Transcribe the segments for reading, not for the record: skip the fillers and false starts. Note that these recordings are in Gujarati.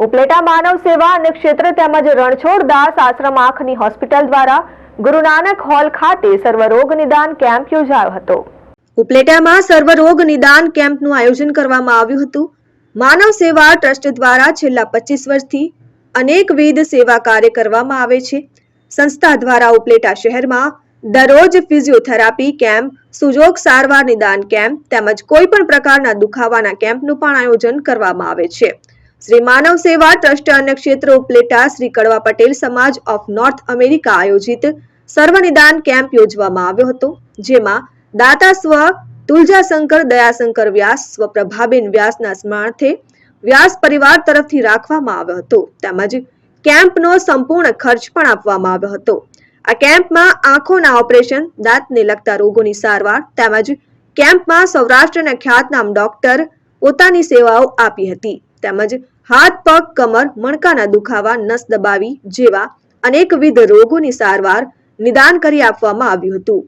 ઉપલેટા માનવ સેવા અને ક્ષેત્ર તેમજ રણછોડદાસ આશ્રમ આંખની હોસ્પિટલ દ્વારા ગુરુ નાનક હોલ ખાતે સર્વરોગ નિદાન કેમ્પ યોજાયો હતો। ઉપલેટામાં સર્વરોગ નિદાન કેમ્પનું આયોજન કરવામાં આવ્યું હતું। માનવ સેવા ટ્રસ્ટ દ્વારા છેલ્લા 25 વર્ષથી અનેકવિધ સેવા કાર્ય કરવામાં આવે છે। સંસ્થા દ્વારા ઉપલેટા શહેરમાં દરરોજ ફિઝિયોથેરાપી કેમ્પ, સુજોગ સારવાર નિદાન કેમ્પ તેમજ કોઈ પણ પ્રકારના દુખાવાના કેમ્પનું પણ આયોજન કરવામાં આવે છે। શ્રી માનવ સેવા ટ્રસ્ટ અને ક્ષેત્ર ઉપલેટા શ્રી કડવા પટેલ સમાજ ઓફ નોર્થ અમેરિકા આયોજિત સર્વ નિદાન કેમ્પ યોજવામાં આવ્યો હતો, જેમાં દાતા સ્વ તુલજાશંકર દયાશંકર વ્યાસ સ્વ પ્રભાબેન વ્યાસના સ્મરણાર્થે વ્યાસ પરિવાર તરફથી રાખવામાં આવ્યો હતો, તેમજ કેમ્પનો સંપૂર્ણ ખર્ચ પણ આપવામાં આવ્યો હતો। આ કેમ્પમાં આંખોના ઓપરેશન, દાંતને લગતા રોગોની સારવાર તેમજ કેમ્પમાં સૌરાષ્ટ્રના ખ્યાતનામ ડોક્ટર પોતાની સેવાઓ આપી હતી, તેમજ હાથ, પગ, કમર, મણકાના દુખાવા, નસ દબાવી જેવા અનેકવિધ રોગોની સારવાર નિદાન કરી આપવામાં આવ્યું હતું।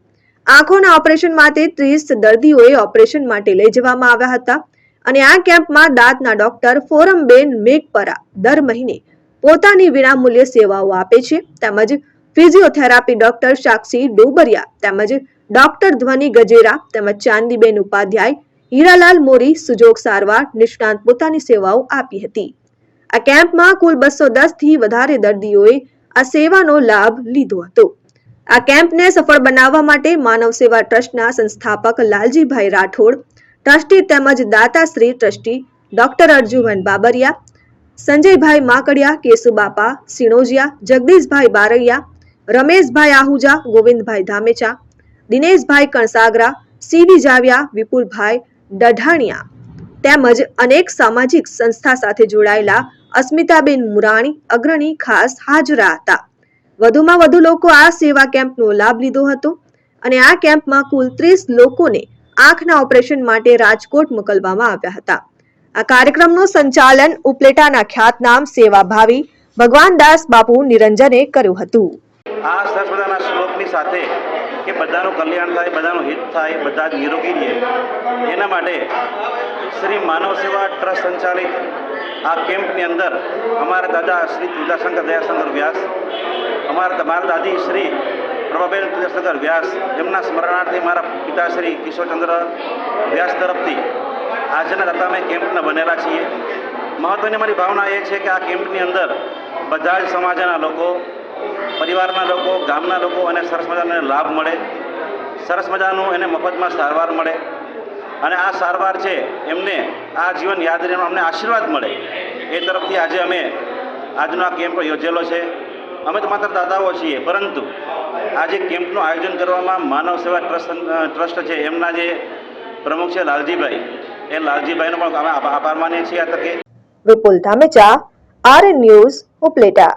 આંખોના ઓપરેશન માટે 30 દર્દીઓએ ઓપરેશન માટે લઈ જવામાં આવ્યા હતા અને આ કેમ્પમાં દાંતના ડોક્ટર ફોરમબેન મેઘપરા દર મહિને પોતાની વિનામૂલ્ય સેવાઓ આપે છે, તેમજ ફિઝિયોથેરાપી ડોક્ટર સાક્ષી ડોબરિયા તેમજ ડોક્ટર ધ્વની ગજેરા તેમજ ચાંદીબેન ઉપાધ્યાય, હીરાલાલ મોરી સુજોગ સારવાર નિષ્ણાંત પોતાની સેવાઓ આપી હતી। આ કેમ્પમાં કુલ 210 થી વધારે દર્દીઓએ આ સેવાનો લાભ લીધો હતો। આ કેમ્પને સફળ બનાવવા માટે માનવ સેવા ટ્રસ્ટના સંસ્થાપક લાલજીભાઈ રાઠોડ, ટ્રસ્ટી તેમજ દાતાશ્રી ટ્રસ્ટી ડોક્ટર અર્જુન બાબરિયા, સંજયભાઈ માકડિયા, કેશુબાપા સિણોજિયા, જગદીશભાઈ બારૈયા, રમેશભાઈ આહુજા, ગોવિંદભાઈ ધામેચા, દિનેશભાઈ કણસાગરા, સીવી જાવિયા, વિપુલભાઈ ડઢાણિયા તેમજ અનેક સામાજિક સંસ્થા સાથે જોડાયેલા અસ્મિતાબેન મુરાણી અગ્રણી ખાસ હાજર હતા। વધુમાં વધુ લોકો આ સેવા કેમ્પનો લાભ લીધો હતો અને આ કેમ્પમાં કુલ 30 લોકોને આંખના ઓપરેશન માટે રાજકોટ મોકલવામાં આવ્યા હતા। આ કાર્યક્રમનું સંચાલન ઉપલેટાના ખ્યાતનામ સેવાભાવી ભગવાનદાસ બાપુ નિરંજને કર્યું હતું। આ સરસ મજાના શ્લોકની સાથે કે બધાનું કલ્યાણ થાય, બધાનું હિત થાય, બધા જ નિરોગી રહે, એના માટે શ્રી માનવ સેવા ટ્રસ્ટ સંચાલિત આ કેમ્પની અંદર અમારા દાદા શ્રી તુલજાશંકર દયાશંકર વ્યાસ, મારા દાદી શ્રી પ્રભાબેન તુલજાશંકર વ્યાસ, એમના સ્મરણાર્થે મારા પિતાશ્રી કિશોરચંદ્ર વ્યાસ તરફથી આજના દાતા અમે કેમ્પના બનેલા છીએ। મહત્ત્વની મારી ભાવના એ છે કે આ કેમ્પની અંદર બધા જ સમાજના લોકો, પરિવારના લોકો, ગામના લોકો અને સરસ મજાનો લાભ મળે, સરસ મજાનું એને મફતમાં સારવાર મળે અને આ સારવાર છે એમને આ જીવન યાદ રહીને અમને આશીર્વાદ મળે એ તરફથી આજે અમે આજનો આ કેમ્પ યોજેલો છે। અમે તો માત્ર દાતાઓ છીએ, પરંતુ આજે કેમ્પનું આયોજન કરવામાં માનવ સેવા ટ્રસ્ટ છે એમના જે પ્રમુખ છે લાલજીભાઈ, એ લાલજીભાઈનો પણ અમે આભાર માનીએ છીએ। આ તકે વિપુલ ધામેચા, આરએન ન્યૂઝ, ઉપલેટા।